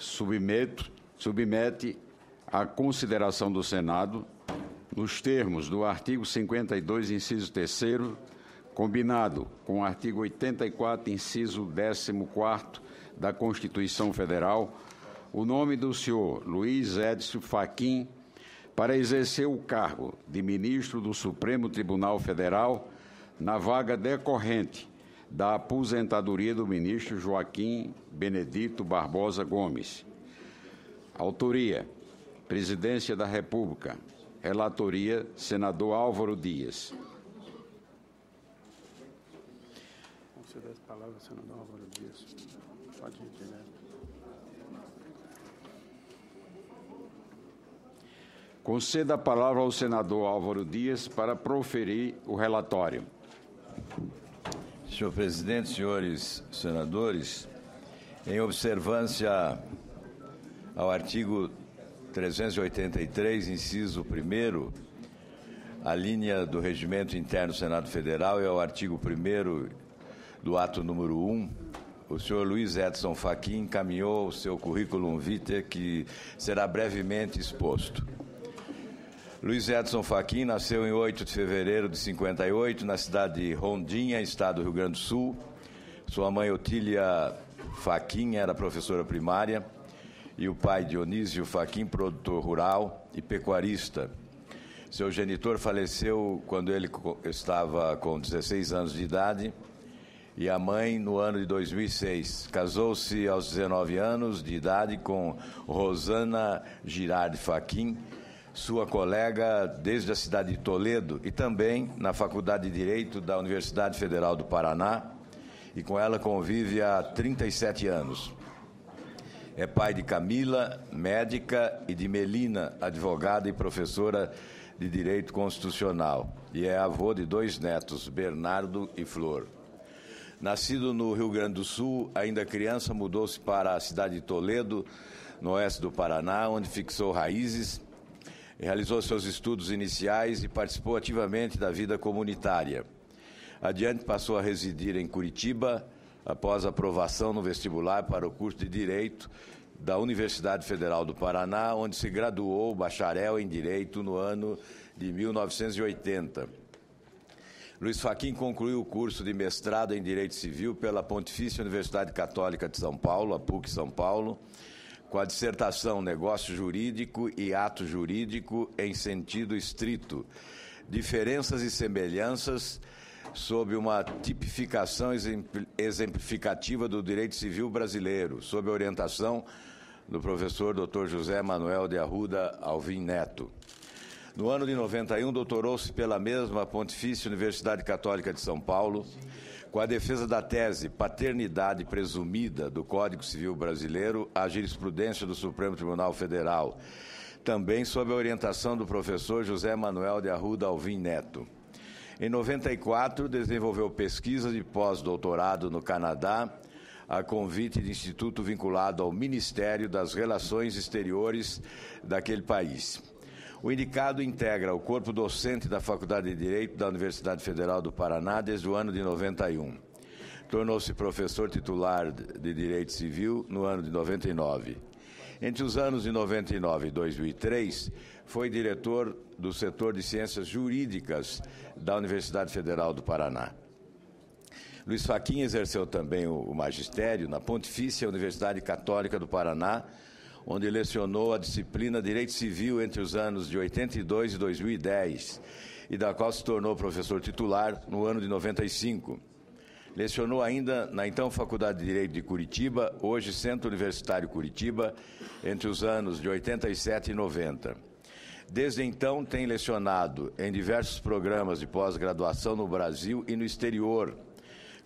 submete à consideração do Senado, nos termos do artigo 52, inciso 3º, combinado com o artigo 84, inciso 14º da Constituição Federal, o nome do senhor Luiz Edson Fachin para exercer o cargo de ministro do Supremo Tribunal Federal na vaga decorrente da aposentadoria do ministro Joaquim Benedito Barbosa Gomes. Autoria: Presidência da República. Relatoria: senador Álvaro Dias. Conceder as palavras, senador Álvaro Dias. Pode ir direto. Conceda a palavra ao senador Álvaro Dias para proferir o relatório. Senhor presidente, senhores senadores, em observância ao artigo 383, inciso 1º, a linha do Regimento Interno do Senado Federal e ao artigo 1º do ato número 1, o senhor Luiz Edson Fachin encaminhou o seu currículo vitae, que será brevemente exposto. Luiz Edson Fachin nasceu em 8 de fevereiro de 58, na cidade de Rondinha, estado do Rio Grande do Sul. Sua mãe, Otília Fachin, era professora primária, e o pai, Dionísio Fachin, produtor rural e pecuarista. Seu genitor faleceu quando ele estava com 16 anos de idade, e a mãe no ano de 2006. Casou-se aos 19 anos de idade com Rosana Girardi Fachin, sua colega desde a cidade de Toledo e também na Faculdade de Direito da Universidade Federal do Paraná, e com ela convive há 37 anos. É pai de Camila, médica, e de Melina, advogada e professora de Direito Constitucional, e é avô de 2 netos, Bernardo e Flor. Nascido no Rio Grande do Sul, ainda criança mudou-se para a cidade de Toledo, no oeste do Paraná, onde fixou raízes. Realizou seus estudos iniciais e participou ativamente da vida comunitária. Adiante passou a residir em Curitiba, após aprovação no vestibular para o curso de Direito da Universidade Federal do Paraná, onde se graduou bacharel em Direito no ano de 1980. Luiz Fachin concluiu o curso de mestrado em Direito Civil pela Pontifícia Universidade Católica de São Paulo, a PUC São Paulo, com a dissertação Negócio Jurídico e Ato Jurídico em Sentido Estrito, Diferenças e Semelhanças sob uma tipificação exemplificativa do direito civil brasileiro, sob a orientação do professor Dr. José Manuel de Arruda Alvim Neto. No ano de 91, doutorou-se pela mesma Pontifícia Universidade Católica de São Paulo, com a defesa da tese Paternidade Presumida do Código Civil Brasileiro à Jurisprudência do Supremo Tribunal Federal, também sob a orientação do professor José Manuel de Arruda Alvim Neto. Em 94, desenvolveu pesquisa de pós-doutorado no Canadá, a convite de instituto vinculado ao Ministério das Relações Exteriores daquele país. O indicado integra o corpo docente da Faculdade de Direito da Universidade Federal do Paraná desde o ano de 91. Tornou-se professor titular de Direito Civil no ano de 99. Entre os anos de 99 e 2003, foi diretor do setor de Ciências Jurídicas da Universidade Federal do Paraná. Luiz Fachin exerceu também o magistério na Pontifícia Universidade Católica do Paraná, onde lecionou a disciplina Direito Civil entre os anos de 82 e 2010, e da qual se tornou professor titular no ano de 95. Lecionou ainda na então Faculdade de Direito de Curitiba, hoje Centro Universitário Curitiba, entre os anos de 87 e 90. Desde então, tem lecionado em diversos programas de pós-graduação no Brasil e no exterior,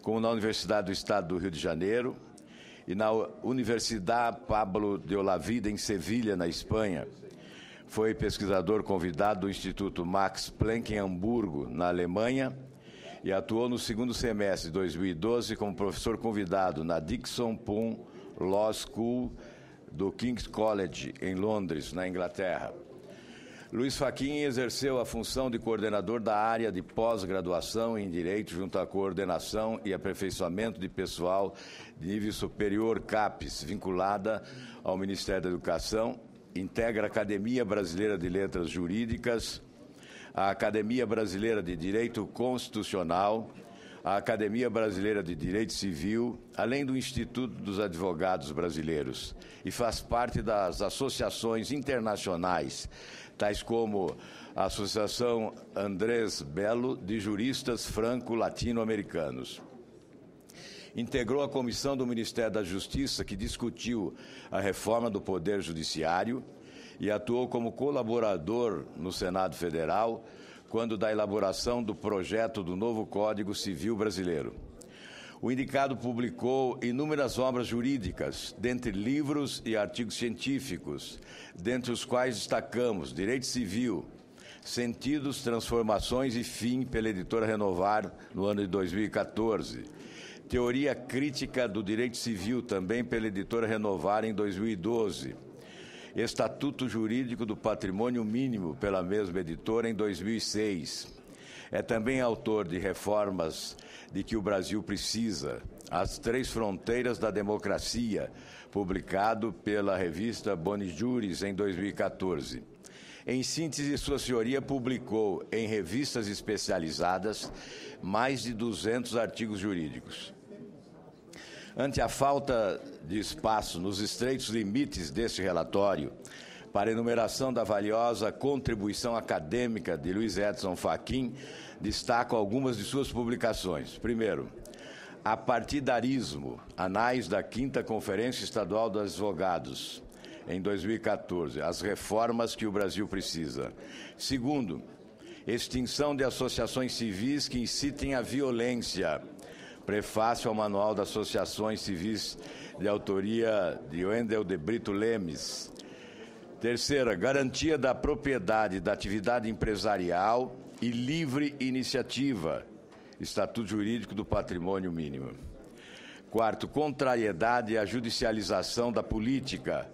como na Universidade do Estado do Rio de Janeiro, e na Universidade Pablo de Olavide, em Sevilha, na Espanha. Foi pesquisador convidado do Instituto Max Planck, em Hamburgo, na Alemanha, e atuou no segundo semestre de 2012 como professor convidado na Dickson Upon Law School do King's College, em Londres, na Inglaterra. Luiz Fachin exerceu a função de coordenador da área de pós-graduação em Direito junto à coordenação e aperfeiçoamento de pessoal de nível superior CAPES, vinculada ao Ministério da Educação, integra a Academia Brasileira de Letras Jurídicas, a Academia Brasileira de Direito Constitucional, a Academia Brasileira de Direito Civil, além do Instituto dos Advogados Brasileiros, e faz parte das associações internacionais, tais como a Associação Andrés Bello de Juristas Franco-Latino-Americanos. Integrou a comissão do Ministério da Justiça que discutiu a reforma do Poder Judiciário e atuou como colaborador no Senado Federal quando da elaboração do projeto do novo Código Civil Brasileiro. O indicado publicou inúmeras obras jurídicas, dentre livros e artigos científicos, dentre os quais destacamos Direito Civil, Sentidos, Transformações e Fim, pela editora Renovar, no ano de 2014. Teoria Crítica do Direito Civil, também pela editora Renovar, em 2012. Estatuto Jurídico do Patrimônio Mínimo, pela mesma editora, em 2006. É também autor de Reformas de que o Brasil Precisa, As Três Fronteiras da Democracia, publicado pela revista Boni Juris, em 2014. Em síntese, sua senhoria publicou em revistas especializadas mais de 200 artigos jurídicos. Ante a falta de espaço nos estreitos limites deste relatório, para a enumeração da valiosa contribuição acadêmica de Luiz Edson Fachin, destaco algumas de suas publicações. Primeiro, Apartidarismo, Anais da 5ª Conferência Estadual dos Advogados, em 2014, As Reformas que o Brasil Precisa. Segundo, Extinção de associações civis que incitem à violência, prefácio ao Manual das Associações Civis, de autoria de Wendel de Brito Lemes. Terceira, garantia da propriedade da atividade empresarial e livre iniciativa, Estatuto Jurídico do Patrimônio Mínimo. Quarto, contrariedade à judicialização da política,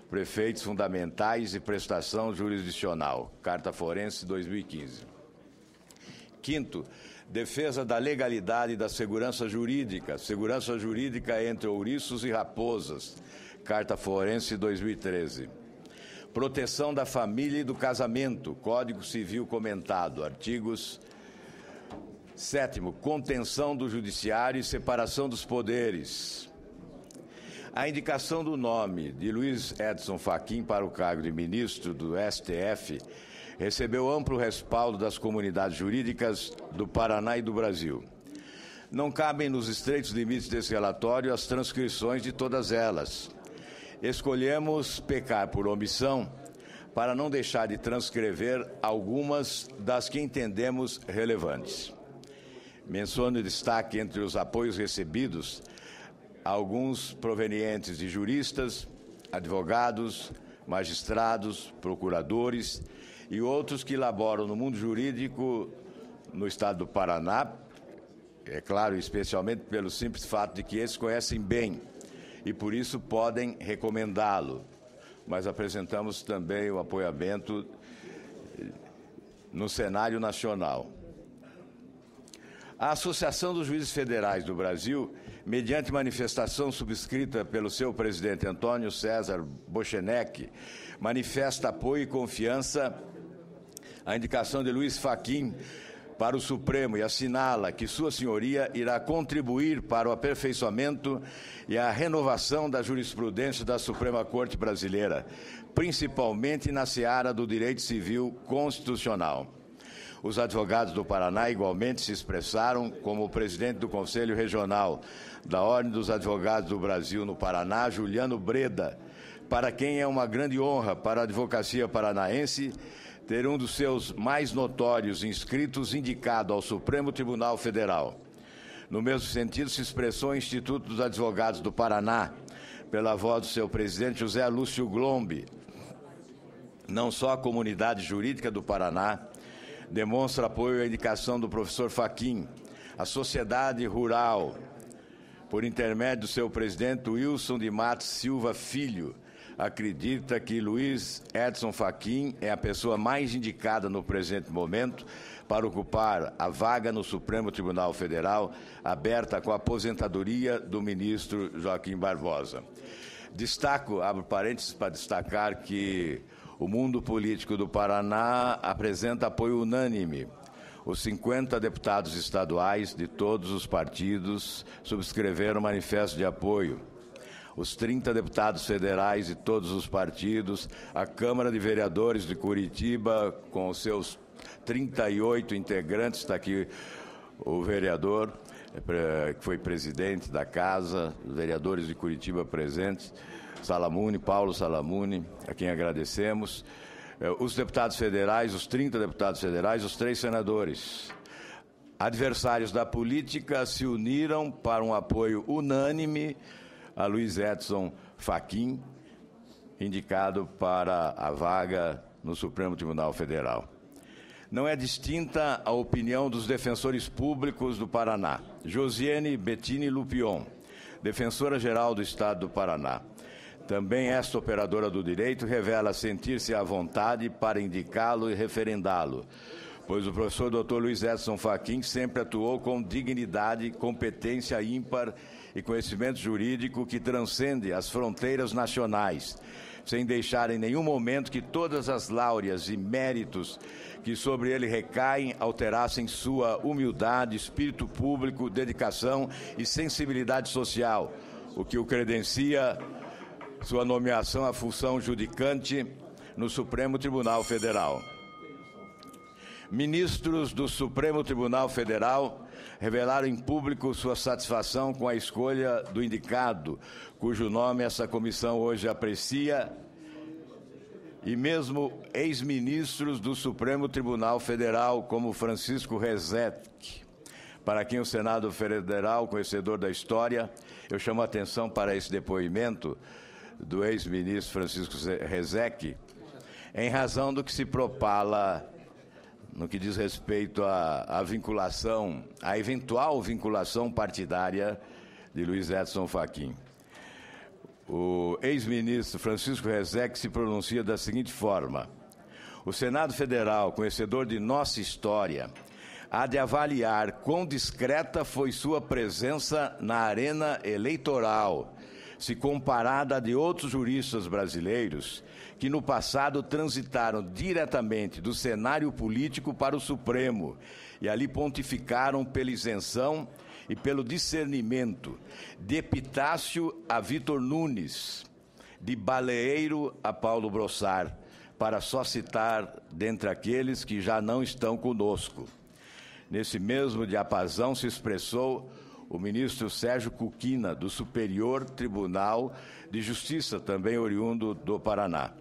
prefeitos fundamentais e prestação jurisdicional, Carta Forense 2015. Quinto, defesa da legalidade e da segurança jurídica entre ouriços e raposas, Carta Forense 2013. Proteção da família e do casamento, Código Civil comentado, artigos. Sétimo, contenção do judiciário e separação dos poderes. A indicação do nome de Luiz Edson Fachin para o cargo de ministro do STF recebeu amplo respaldo das comunidades jurídicas do Paraná e do Brasil. Não cabem nos estreitos limites desse relatório as transcrições de todas elas. Escolhemos pecar por omissão para não deixar de transcrever algumas das que entendemos relevantes. Menciono destaque entre os apoios recebidos alguns provenientes de juristas, advogados, magistrados, procuradores e outros que laboram no mundo jurídico no estado do Paraná, é claro, especialmente pelo simples fato de que eles conhecem bem e, por isso, podem recomendá-lo. Mas apresentamos também o apoiamento no cenário nacional. A Associação dos Juízes Federais do Brasil, mediante manifestação subscrita pelo seu presidente Antônio César Bochenek, manifesta apoio e confiança à indicação de Luiz Fachin para o Supremo e assinala que Sua Senhoria irá contribuir para o aperfeiçoamento e a renovação da jurisprudência da Suprema Corte Brasileira, principalmente na seara do direito civil constitucional. Os advogados do Paraná igualmente se expressaram, como o presidente do Conselho Regional da Ordem dos Advogados do Brasil no Paraná, Juliano Breda, para quem é uma grande honra para a advocacia paranaense ter um dos seus mais notórios inscritos indicado ao Supremo Tribunal Federal. No mesmo sentido, se expressou o Instituto dos Advogados do Paraná, pela voz do seu presidente José Lúcio Glombe. Não só a comunidade jurídica do Paraná demonstra apoio à indicação do professor Fachin, a sociedade rural, por intermédio do seu presidente Wilson de Matos Silva Filho, acredita que Luiz Edson Fachin é a pessoa mais indicada no presente momento para ocupar a vaga no Supremo Tribunal Federal, aberta com a aposentadoria do ministro Joaquim Barbosa. Destaco, abro parênteses para destacar que o mundo político do Paraná apresenta apoio unânime. Os 50 deputados estaduais de todos os partidos subscreveram o manifesto de apoio. Os 30 deputados federais de todos os partidos, a Câmara de Vereadores de Curitiba, com os seus 38 integrantes, está aqui o vereador, que foi presidente da casa, os vereadores de Curitiba presentes, Paulo Salamuni, a quem agradecemos, os deputados federais, os 30 deputados federais, os 3 senadores. Adversários da política se uniram para um apoio unânime a Luiz Edson Fachin, indicado para a vaga no Supremo Tribunal Federal. Não é distinta a opinião dos defensores públicos do Paraná. Josiane Bettini Lupion, defensora-geral do Estado do Paraná. Também esta operadora do direito revela sentir-se à vontade para indicá-lo e referendá-lo, pois o professor Dr. Luiz Edson Fachin sempre atuou com dignidade, competência ímpar e conhecimento jurídico que transcende as fronteiras nacionais, sem deixar em nenhum momento que todas as láureas e méritos que sobre ele recaem alterassem sua humildade, espírito público, dedicação e sensibilidade social, o que o credencia sua nomeação à função judicante no Supremo Tribunal Federal. Ministros do Supremo Tribunal Federal revelaram em público sua satisfação com a escolha do indicado, cujo nome essa comissão hoje aprecia, e mesmo ex-ministros do Supremo Tribunal Federal, como Francisco Rezec, para quem o Senado Federal, conhecedor da história, eu chamo a atenção para esse depoimento do ex-ministro Francisco Rezec, em razão do que se propala no que diz respeito à vinculação, à eventual vinculação partidária de Luiz Edson Fachin. O ex-ministro Francisco Rezec se pronuncia da seguinte forma: o Senado Federal, conhecedor de nossa história, há de avaliar quão discreta foi sua presença na arena eleitoral, se comparada a de outros juristas brasileiros que no passado transitaram diretamente do cenário político para o Supremo e ali pontificaram pela isenção e pelo discernimento, de Epitácio a Vitor Nunes, de Baleeiro a Paulo Brossard, para só citar dentre aqueles que já não estão conosco. Nesse mesmo diapasão se expressou o ministro Sérgio Cuquina, do Superior Tribunal de Justiça, também oriundo do Paraná.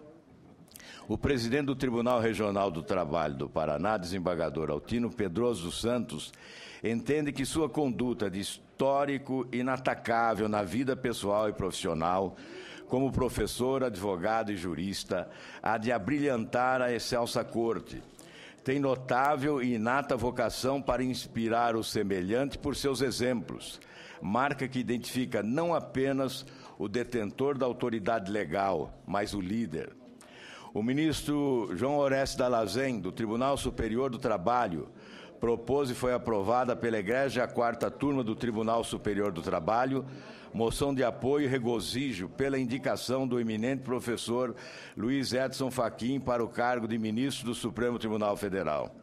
O presidente do Tribunal Regional do Trabalho do Paraná, desembargador Altino Pedroso dos Santos, entende que sua conduta de histórico inatacável na vida pessoal e profissional, como professor, advogado e jurista, há de abrilhantar a excelsa corte. Tem notável e inata vocação para inspirar o semelhante por seus exemplos, marca que identifica não apenas o detentor da autoridade legal, mas o líder. O ministro João Oreste Dallazen, do Tribunal Superior do Trabalho, propôs e foi aprovada pela Egrégia 4ª Turma do Tribunal Superior do Trabalho moção de apoio e regozijo pela indicação do eminente professor Luiz Edson Fachin para o cargo de ministro do Supremo Tribunal Federal.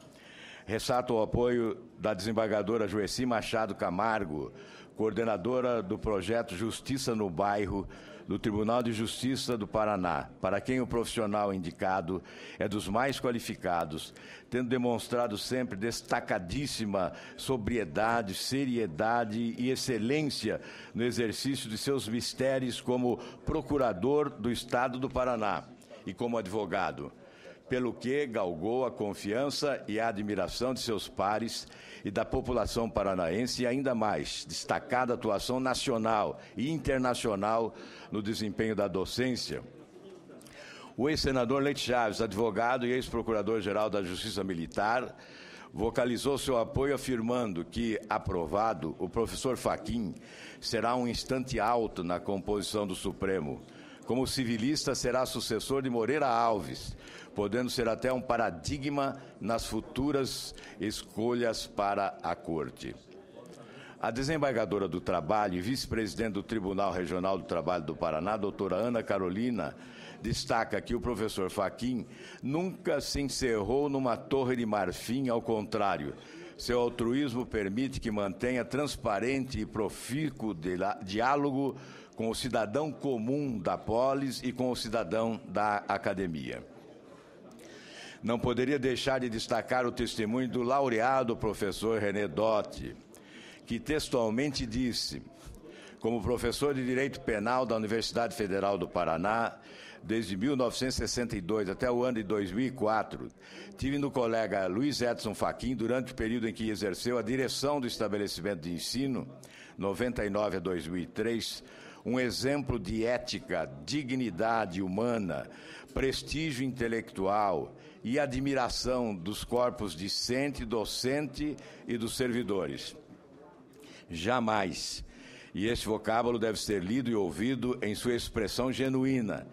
Ressalto o apoio da desembargadora Joeci Machado Camargo, coordenadora do projeto Justiça no Bairro, do Tribunal de Justiça do Paraná, para quem o profissional indicado é dos mais qualificados, tendo demonstrado sempre destacadíssima sobriedade, seriedade e excelência no exercício de seus mistérios como procurador do Estado do Paraná e como advogado, pelo que galgou a confiança e a admiração de seus pares e da população paranaense e ainda mais destacada atuação nacional e internacional no desempenho da docência. O ex-senador Leite Chaves, advogado e ex-procurador-geral da Justiça Militar, vocalizou seu apoio afirmando que, aprovado, o professor Fachin será um instante alto na composição do Supremo, como civilista, será sucessor de Moreira Alves, podendo ser até um paradigma nas futuras escolhas para a Corte. A desembargadora do Trabalho e vice-presidente do Tribunal Regional do Trabalho do Paraná, doutora Ana Carolina, destaca que o professor Fachin nunca se encerrou numa torre de marfim, ao contrário. Seu altruísmo permite que mantenha transparente e profícuo diálogo com o cidadão comum da polis e com o cidadão da academia. Não poderia deixar de destacar o testemunho do laureado professor René Dotti, que textualmente disse: como professor de Direito Penal da Universidade Federal do Paraná, desde 1962 até o ano de 2004, tive no colega Luiz Edson Fachin, durante o período em que exerceu a direção do estabelecimento de ensino, 99 a 2003, um exemplo de ética, dignidade humana, prestígio intelectual e admiração dos corpos discente, docente e dos servidores. Jamais, e este vocábulo deve ser lido e ouvido em sua expressão genuína,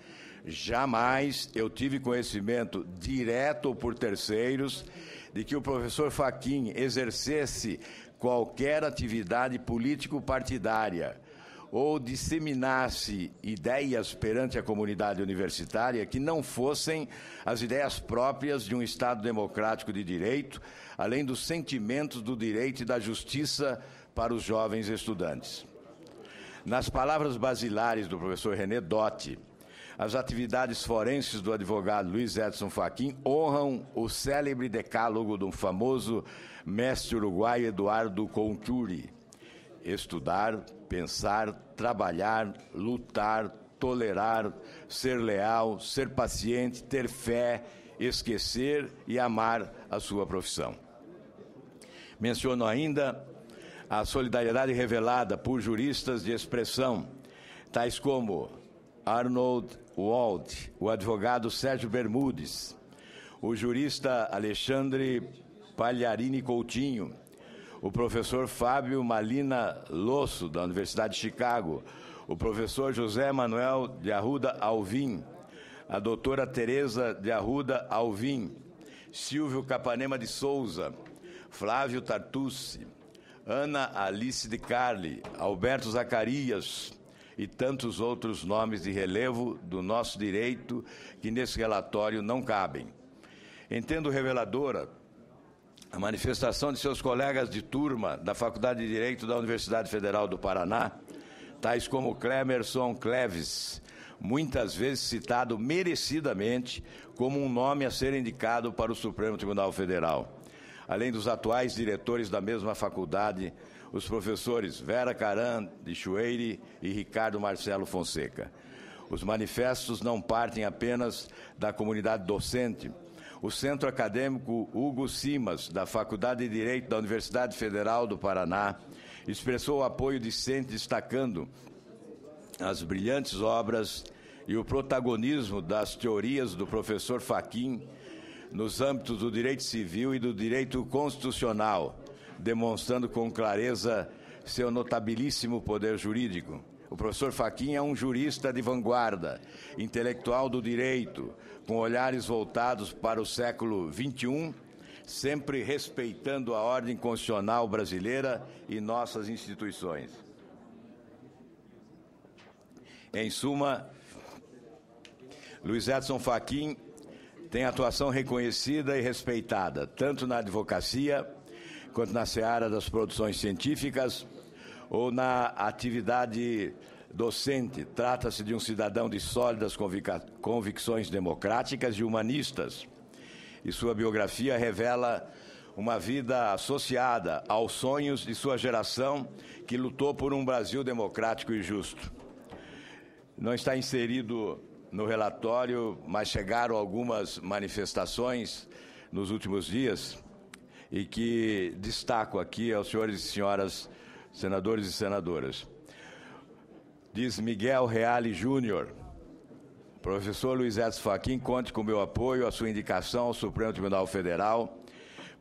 jamais eu tive conhecimento, direto ou por terceiros, de que o professor Fachin exercesse qualquer atividade político-partidária ou disseminasse ideias perante a comunidade universitária que não fossem as ideias próprias de um Estado democrático de direito, além dos sentimentos do direito e da justiça para os jovens estudantes. Nas palavras basilares do professor René Dotti, as atividades forenses do advogado Luiz Edson Fachin honram o célebre decálogo do famoso mestre uruguaio Eduardo Conturi: estudar, pensar, trabalhar, lutar, tolerar, ser leal, ser paciente, ter fé, esquecer e amar a sua profissão. Menciono ainda a solidariedade revelada por juristas de expressão, tais como Arnold Wald, o advogado Sérgio Bermudes, o jurista Alexandre Pagliarini Coutinho, o professor Fábio Malina Losso, da Universidade de Chicago, o professor José Manuel de Arruda Alvim, a doutora Tereza de Arruda Alvim, Silvio Capanema de Souza, Flávio Tartucci, Ana Alice de Carli, Alberto Zacarias e tantos outros nomes de relevo do nosso direito que nesse relatório não cabem. Entendo reveladora a manifestação de seus colegas de turma da Faculdade de Direito da Universidade Federal do Paraná, tais como Clemerson Cleves, muitas vezes citado merecidamente como um nome a ser indicado para o Supremo Tribunal Federal. Além dos atuais diretores da mesma faculdade, os professores Vera Caran de Chueire e Ricardo Marcelo Fonseca. Os manifestos não partem apenas da comunidade docente. O Centro Acadêmico Hugo Simas, da Faculdade de Direito da Universidade Federal do Paraná, expressou o apoio discente, destacando as brilhantes obras e o protagonismo das teorias do professor Fachin nos âmbitos do direito civil e do direito constitucional, demonstrando com clareza seu notabilíssimo poder jurídico. O professor Fachin é um jurista de vanguarda, intelectual do direito, com olhares voltados para o século XXI, sempre respeitando a ordem constitucional brasileira e nossas instituições. Em suma, Luiz Edson Fachin tem atuação reconhecida e respeitada, tanto na advocacia, quanto na seara das produções científicas ou na atividade docente. Trata-se de um cidadão de sólidas convicções democráticas e humanistas. E sua biografia revela uma vida associada aos sonhos de sua geração, que lutou por um Brasil democrático e justo. Não está inserido no relatório, mas chegaram algumas manifestações nos últimos dias e que destaco aqui aos senhores e senhoras senadores e senadoras. Diz Miguel Reale Júnior: professor Luiz Edson Fachin, conte com meu apoio à sua indicação ao Supremo Tribunal Federal,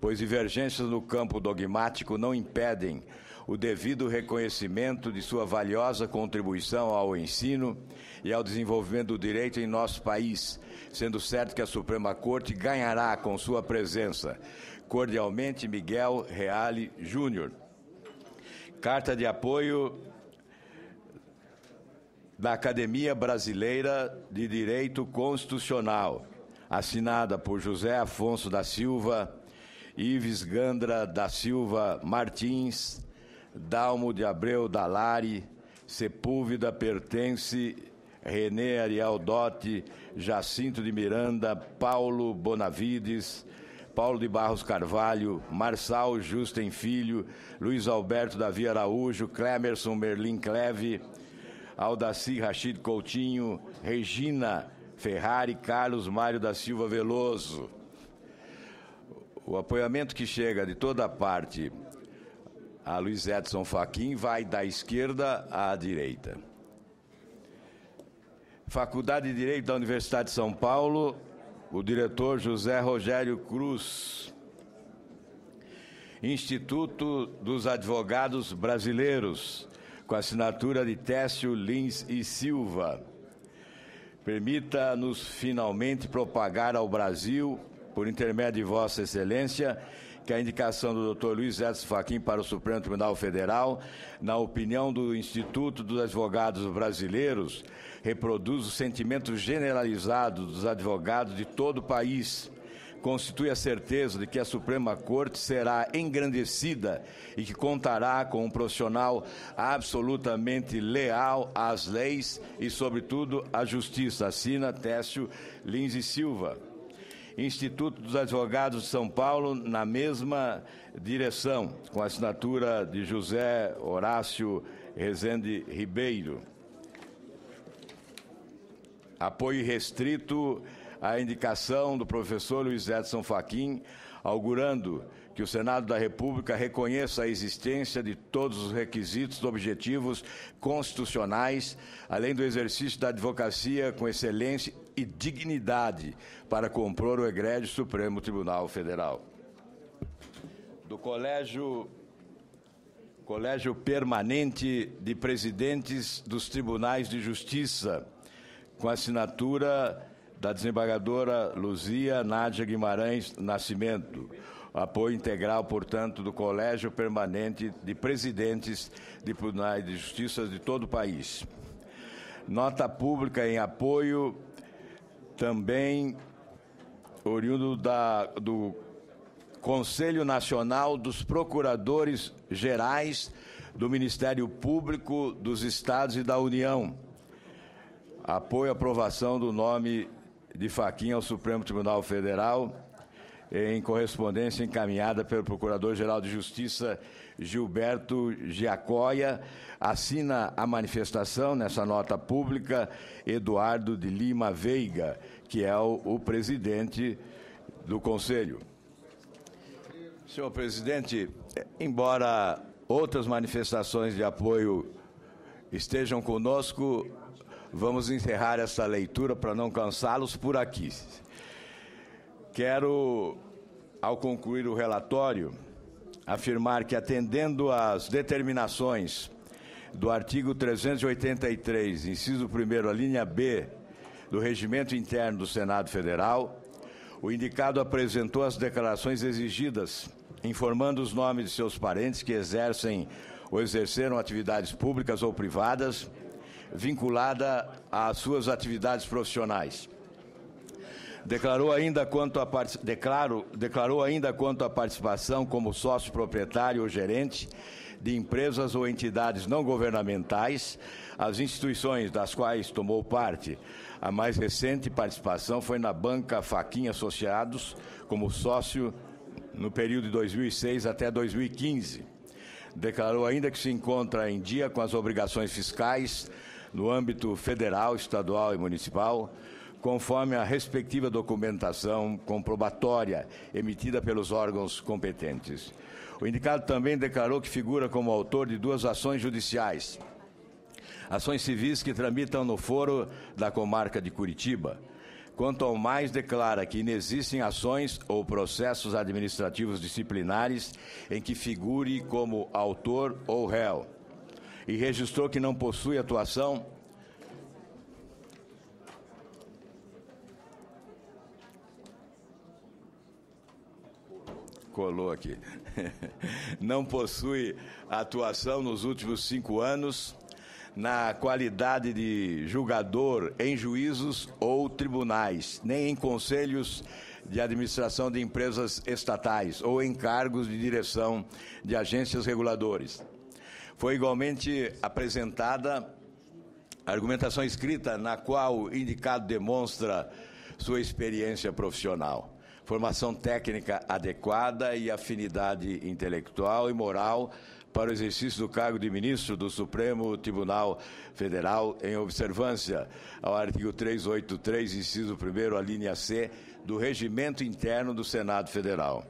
pois divergências no campo dogmático não impedem o devido reconhecimento de sua valiosa contribuição ao ensino e ao desenvolvimento do direito em nosso país, sendo certo que a Suprema Corte ganhará com sua presença. Cordialmente, Miguel Reale Júnior. Carta de apoio da Academia Brasileira de Direito Constitucional, assinada por José Afonso da Silva, Ives Gandra da Silva Martins, Dalmo de Abreu Dalari, Sepúlveda Pertence, René Ariel Dotti, Jacinto de Miranda, Paulo Bonavides, Paulo de Barros Carvalho, Marçal Justen Filho, Luiz Alberto Davi Araújo, Clemerson Merlin Cleve, Aldaci Rachid Coutinho, Regina Ferrari, Carlos Mário da Silva Veloso. O apoiamento que chega de toda parte a Luiz Edson Fachin vai da esquerda à direita. Faculdade de Direito da Universidade de São Paulo, o diretor José Rogério Cruz. Instituto dos Advogados Brasileiros, com a assinatura de Técio Lins e Silva. Permita-nos finalmente propagar ao Brasil, por intermédio de Vossa Excelência, que a indicação do Dr. Luiz Edson Fachin para o Supremo Tribunal Federal, na opinião do Instituto dos Advogados Brasileiros, reproduz o sentimento generalizado dos advogados de todo o país, constitui a certeza de que a Suprema Corte será engrandecida e que contará com um profissional absolutamente leal às leis e, sobretudo, à justiça. Assina Técio Lins e Silva. Instituto dos Advogados de São Paulo, na mesma direção, com a assinatura de José Horácio Rezende Ribeiro. Apoio restrito à indicação do professor Luiz Edson Fachin, augurando que o Senado da República reconheça a existência de todos os requisitos objetivos constitucionais, além do exercício da advocacia com excelência e dignidade para compor o egrégio Supremo Tribunal Federal. Do Colégio Permanente de Presidentes dos Tribunais de Justiça, com a assinatura da desembargadora Luzia Nádia Guimarães Nascimento. Apoio integral, portanto, do Colégio Permanente de Presidentes de Tribunais de Justiça de todo o país. Nota pública em apoio também oriundo do Conselho Nacional dos Procuradores Gerais do Ministério Público dos Estados e da União. Apoio à aprovação do nome de Fachin ao Supremo Tribunal Federal, em correspondência encaminhada pelo Procurador-Geral de Justiça Gilberto Giacoia. Assina a manifestação, nessa nota pública, Eduardo de Lima Veiga, que é o presidente do Conselho. Senhor presidente, embora outras manifestações de apoio estejam conosco, vamos encerrar essa leitura para não cansá-los por aqui. Quero, ao concluir o relatório, afirmar que, atendendo às determinações do artigo 383, inciso 1º, a linha B, do Regimento Interno do Senado Federal, o indicado apresentou as declarações exigidas, informando os nomes de seus parentes que exercem ou exerceram atividades públicas ou privadas, vinculada às suas atividades profissionais. Declarou ainda quanto à participação como sócio proprietário ou gerente de empresas ou entidades não governamentais, as instituições das quais tomou parte. A mais recente participação foi na Banca Fachin Associados, como sócio no período de 2006 até 2015. Declarou ainda que se encontra em dia com as obrigações fiscais no âmbito federal, estadual e municipal, conforme a respectiva documentação comprobatória emitida pelos órgãos competentes. O indicado também declarou que figura como autor de 2 ações judiciais, ações civis que tramitam no foro da comarca de Curitiba, quanto ao mais declara que inexistem ações ou processos administrativos disciplinares em que figure como autor ou réu, e registrou que não possui atuação não possui atuação nos últimos 5 anos na qualidade de julgador em juízos ou tribunais, nem em conselhos de administração de empresas estatais ou em cargos de direção de agências reguladoras. Foi igualmente apresentada a argumentação escrita na qual o indicado demonstra sua experiência profissional, formação técnica adequada e afinidade intelectual e moral para o exercício do cargo de ministro do Supremo Tribunal Federal, em observância ao artigo 383, inciso 1º, a linha C, do Regimento Interno do Senado Federal.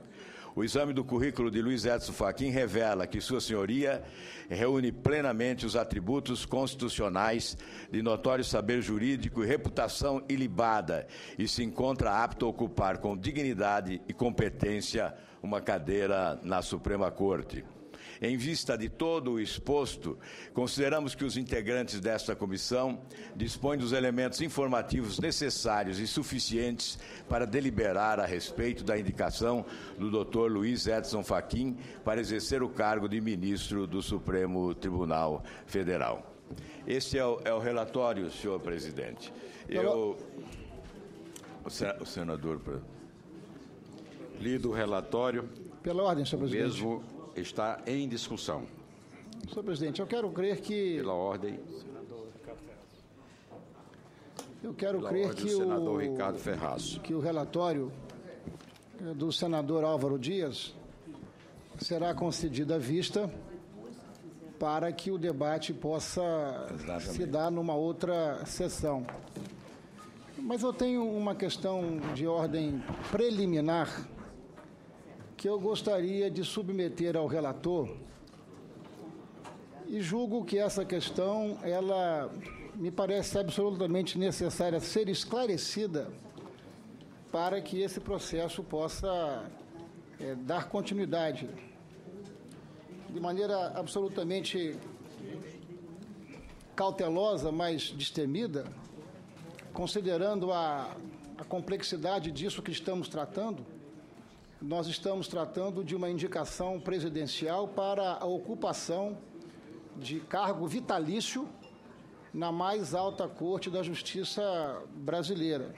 O exame do currículo de Luiz Edson Fachin revela que Sua Senhoria reúne plenamente os atributos constitucionais de notório saber jurídico e reputação ilibada e se encontra apto a ocupar com dignidade e competência uma cadeira na Suprema Corte. Em vista de todo o exposto, consideramos que os integrantes desta comissão dispõem dos elementos informativos necessários e suficientes para deliberar a respeito da indicação do Dr. Luiz Edson Fachin para exercer o cargo de ministro do Supremo Tribunal Federal. Este é o relatório, senhor presidente. O senador... Lido o relatório. Pela ordem, senhor presidente. Mesmo está em discussão. Senhor presidente, eu quero crer que... Pela ordem. Eu quero Pela crer ordem, que o senador Ricardo Ferraz. Que o relatório do senador Álvaro Dias será concedido à vista para que o debate possa se dar numa outra sessão. Mas eu tenho uma questão de ordem preliminar que eu gostaria de submeter ao relator e julgo que essa questão, ela me parece absolutamente necessária ser esclarecida para que esse processo possa dar continuidade de maneira absolutamente cautelosa, mas destemida, considerando a complexidade disso que estamos tratando. Nós estamos tratando de uma indicação presidencial para a ocupação de cargo vitalício na mais alta corte da justiça brasileira.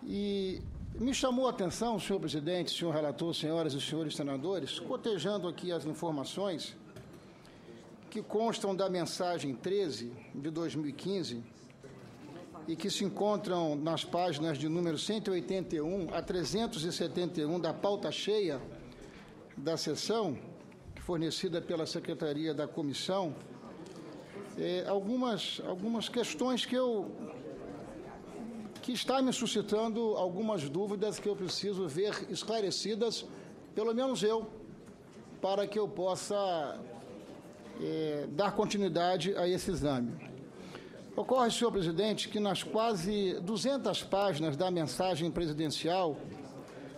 E me chamou a atenção, senhor presidente, senhor relator, senhoras e senhores senadores, cotejando aqui as informações que constam da mensagem 13 de 2015, e que se encontram nas páginas de número 181 a 371 da pauta cheia da sessão, fornecida pela Secretaria da Comissão, algumas questões que está me suscitando algumas dúvidas que eu preciso ver esclarecidas, pelo menos eu, para que eu possa dar continuidade a esse exame. Ocorre, senhor presidente, que nas quase 200 páginas da mensagem presidencial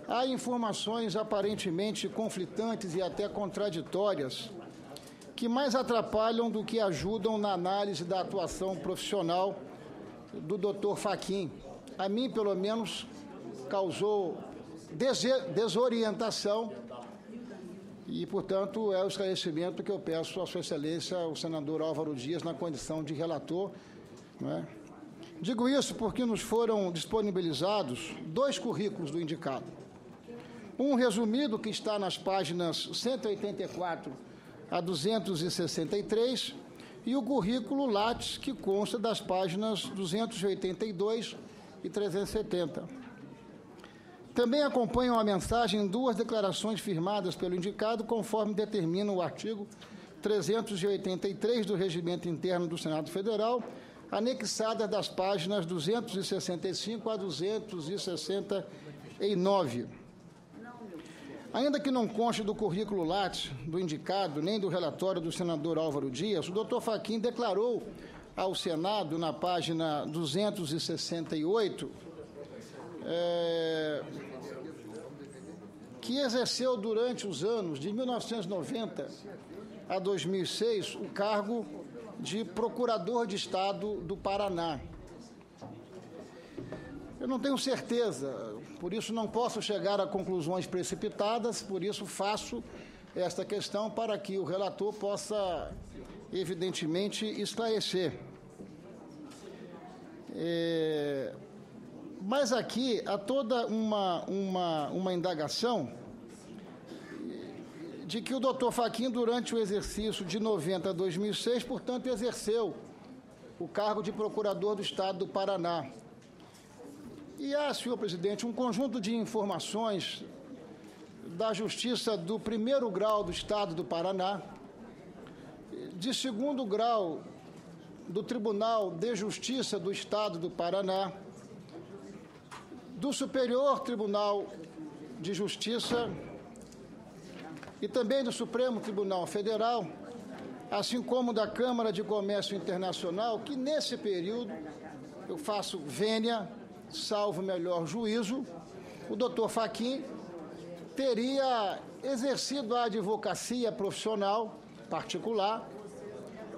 há informações aparentemente conflitantes e até contraditórias que mais atrapalham do que ajudam na análise da atuação profissional do Dr. Fachin. A mim, pelo menos, causou desorientação e, portanto, é o esclarecimento que eu peço à Sua Excelência, o senador Álvaro Dias, na condição de relator. Não é? Digo isso porque nos foram disponibilizados 2 currículos do indicado. Um resumido, que está nas páginas 184 a 263, e o currículo Lattes, que consta das páginas 282 e 370. Também acompanham a mensagem 2 declarações firmadas pelo indicado, conforme determina o artigo 383 do Regimento Interno do Senado Federal, anexadas das páginas 265 a 269. Ainda que não conste do currículo Lattes do indicado, nem do relatório do senador Álvaro Dias, o doutor Fachin declarou ao Senado, na página 268, que exerceu durante os anos de 1990 a 2006 o cargo de Procurador de Estado do Paraná. Eu não tenho certeza, por isso não posso chegar a conclusões precipitadas, por isso faço esta questão para que o relator possa, evidentemente, esclarecer. Mas aqui há toda uma indagação de que o doutor Fachin, durante o exercício de 90 a 2006, portanto, exerceu o cargo de Procurador do Estado do Paraná. E há, senhor presidente, um conjunto de informações da Justiça do primeiro grau do Estado do Paraná, de segundo grau do Tribunal de Justiça do Estado do Paraná, do Superior Tribunal de Justiça e também do Supremo Tribunal Federal, assim como da Câmara de Comércio Internacional, que nesse período, eu faço vênia, salvo melhor juízo, o doutor Fachin teria exercido a advocacia profissional particular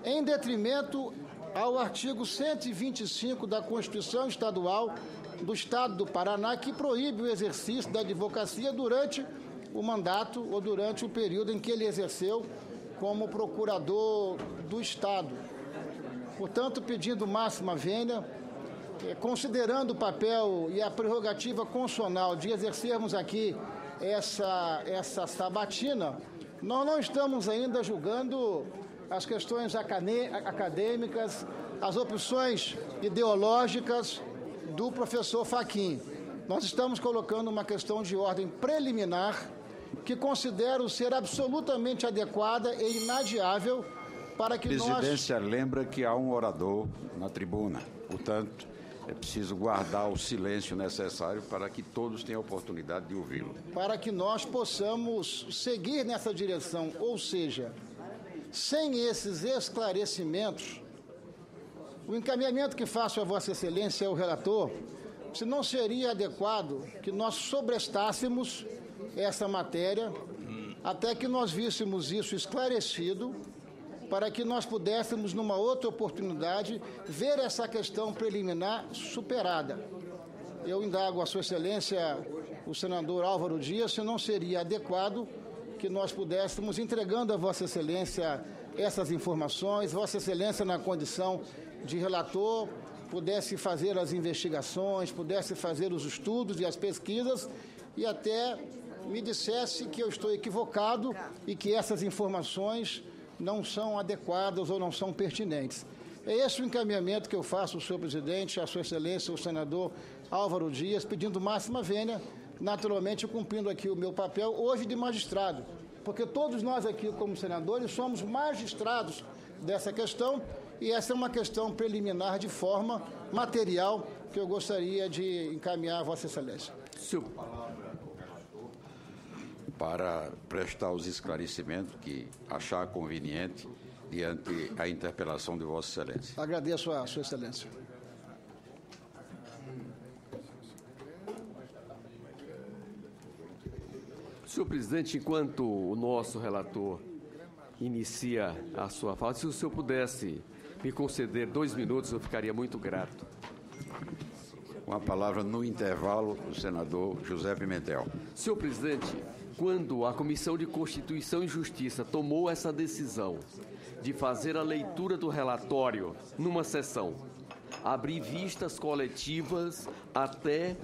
em detrimento ao artigo 125 da Constituição Estadual do Estado do Paraná, que proíbe o exercício da advocacia durante o mandato ou durante o período em que ele exerceu como procurador do Estado. Portanto, pedindo máxima vênia, considerando o papel e a prerrogativa constitucional de exercermos aqui essa sabatina, nós não estamos ainda julgando as questões acadêmicas, as opções ideológicas do professor Fachin. Nós estamos colocando uma questão de ordem preliminar que considero ser absolutamente adequada e inadiável para que nós... A presidência lembra que há um orador na tribuna, portanto, é preciso guardar o silêncio necessário para que todos tenham a oportunidade de ouvi-lo. Para que nós possamos seguir nessa direção, ou seja, sem esses esclarecimentos, o encaminhamento que faço a Vossa Excelência, ao relator, se não seria adequado que nós sobrestássemos essa matéria até que nós víssemos isso esclarecido, para que nós pudéssemos, numa outra oportunidade, ver essa questão preliminar superada. Eu indago a Sua Excelência, o senador Álvaro Dias, se não seria adequado que nós pudéssemos, entregando a Vossa Excelência essas informações, Vossa Excelência, na condição de relator, pudesse fazer as investigações, pudesse fazer os estudos e as pesquisas e até me dissesse que eu estou equivocado e que essas informações não são adequadas ou não são pertinentes. É esse o encaminhamento que eu faço, senhor presidente, a Sua Excelência, o senador Álvaro Dias, pedindo máxima vênia, naturalmente cumprindo aqui o meu papel hoje de magistrado, porque todos nós aqui, como senadores, somos magistrados dessa questão e essa é uma questão preliminar de forma material que eu gostaria de encaminhar a Vossa Excelência. Para prestar os esclarecimentos que achar conveniente diante a interpelação de Vossa Excelência. Agradeço a Sua Excelência. Senhor presidente, enquanto o nosso relator inicia a sua fala, se o senhor pudesse me conceder 2 minutos, eu ficaria muito grato. Com a palavra, no intervalo, o senador José Pimentel. Senhor presidente, quando a Comissão de Constituição e Justiça tomou essa decisão de fazer a leitura do relatório numa sessão, abrir vistas coletivas até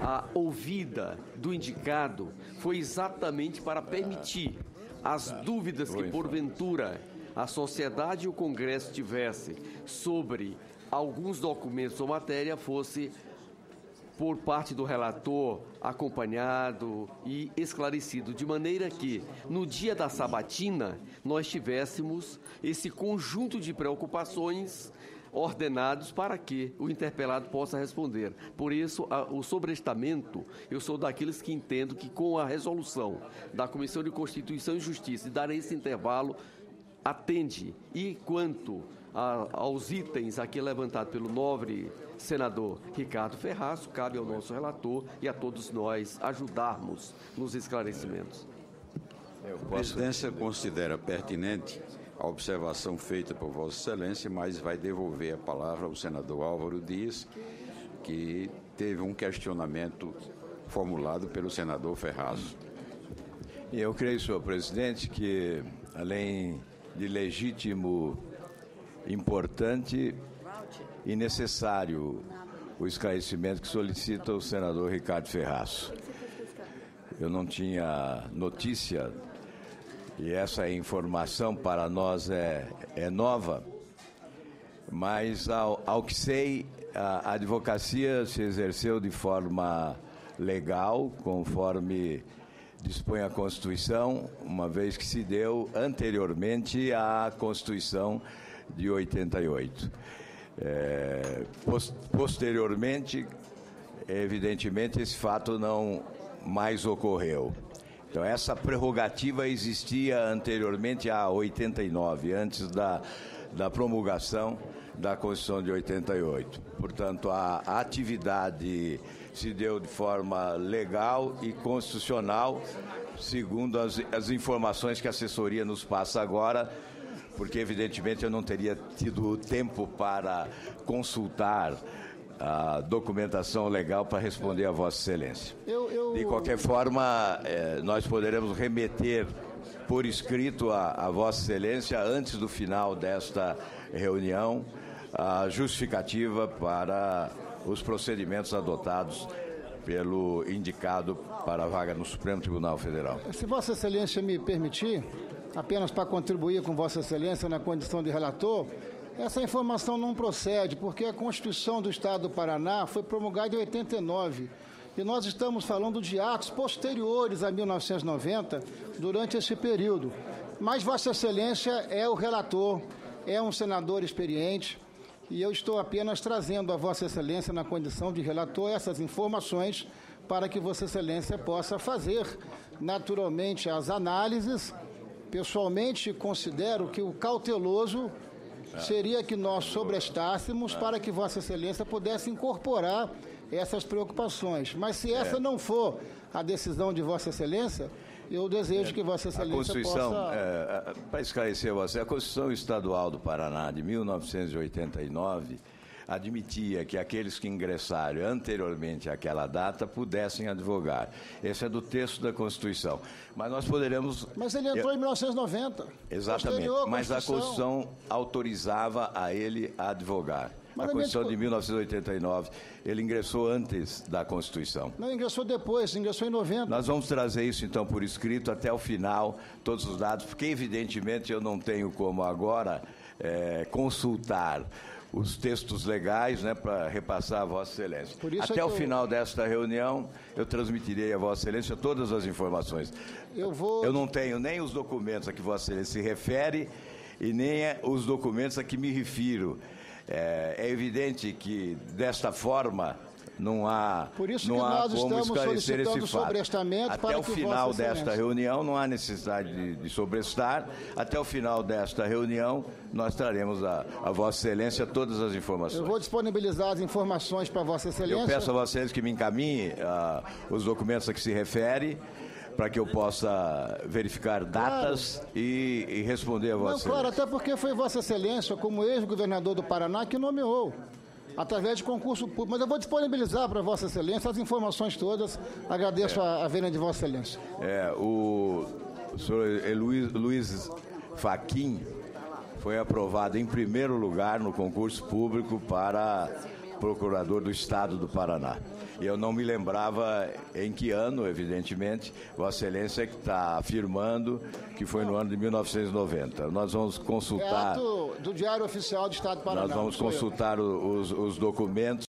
a ouvida do indicado, foi exatamente para permitir as dúvidas que, porventura, a sociedade e o Congresso tivessem sobre alguns documentos ou matéria fosse por parte do relator, acompanhado e esclarecido, de maneira que, no dia da sabatina, nós tivéssemos esse conjunto de preocupações ordenados para que o interpelado possa responder. Por isso, o sobrestamento, eu sou daqueles que entendo que, com a resolução da Comissão de Constituição e Justiça, e dar esse intervalo, atende. E quanto aos itens aqui levantados pelo nobre senador Ricardo Ferraz, cabe ao nosso relator e a todos nós ajudarmos nos esclarecimentos. A presidência considera pertinente a observação feita por Vossa Excelência, mas vai devolver a palavra ao senador Álvaro Dias, que teve um questionamento formulado pelo senador Ferraz. Eu creio, senhor presidente, que além de legítimo, importante e necessário o esclarecimento que solicita o senador Ricardo Ferraz. Eu não tinha notícia, e essa informação para nós é nova, mas ao que sei, a advocacia se exerceu de forma legal, conforme dispõe a Constituição, uma vez que se deu anteriormente à Constituição de 88. Posteriormente, evidentemente, esse fato não mais ocorreu. Então, essa prerrogativa existia anteriormente a 89, antes da promulgação da Constituição de 88. Portanto, a atividade se deu de forma legal e constitucional, segundo as informações que a assessoria nos passa agora, porque, evidentemente, eu não teria tido tempo para consultar a documentação legal para responder a Vossa Excelência. De qualquer forma, nós poderemos remeter por escrito a Vossa Excelência, antes do final desta reunião, a justificativa para os procedimentos adotados pelo indicado para a vaga no Supremo Tribunal Federal. Se Vossa Excelência me permitir, apenas para contribuir com Vossa Excelência na condição de relator, essa informação não procede, porque a Constituição do Estado do Paraná foi promulgada em 89, e nós estamos falando de atos posteriores a 1990, durante esse período. Mas Vossa Excelência é o relator, é um senador experiente, e eu estou apenas trazendo a Vossa Excelência, na condição de relator, essas informações para que Vossa Excelência possa fazer, naturalmente, as análises. Pessoalmente, considero que o cauteloso seria que nós sobrestássemos para que Vossa Excelência pudesse incorporar essas preocupações. Mas se essa não for a decisão de Vossa Excelência, eu desejo que Vossa Excelência possa... Para esclarecer você, a Constituição Estadual do Paraná, de 1989, admitia que aqueles que ingressaram anteriormente àquela data pudessem advogar. Esse é do texto da Constituição. Mas nós poderemos... Mas ele entrou em 1990. Exatamente, mas a Constituição autorizava a ele a advogar. A Constituição de 1989, ele ingressou antes da Constituição. Não, ingressou depois, ingressou em 90. Nós vamos trazer isso, então, por escrito, até o final, todos os dados, porque, evidentemente, eu não tenho como agora consultar os textos legais, para repassar a Vossa Excelência. Até o final desta reunião, eu transmitirei a Vossa Excelência todas as informações. Eu não tenho nem os documentos a que Vossa Excelência se refere e nem os documentos a que me refiro. É evidente que, desta forma, não há como esclarecer esse fato. Até o final desta reunião, não há necessidade de sobrestar. Até o final desta reunião, nós traremos a Vossa Excelência todas as informações. Eu vou disponibilizar as informações para Vossa Excelência. Eu peço a Vossa Excelência que me encaminhe os documentos a que se refere, para que eu possa verificar datas e responder a Vossa Excelência. Claro, até porque foi Vossa Excelência, como ex-governador do Paraná, que nomeou, através de concurso público. Mas eu vou disponibilizar para Vossa Excelência as informações todas. Agradeço a vênia de Vossa Excelência. O senhor Luiz Fachin foi aprovado em primeiro lugar no concurso público para procurador do Estado do Paraná. Eu não me lembrava em que ano, evidentemente, Vossa Excelência que está afirmando que foi no ano de 1990. Nós vamos consultar... É ato do Diário Oficial do Estado do Paraná. Nós vamos consultar os documentos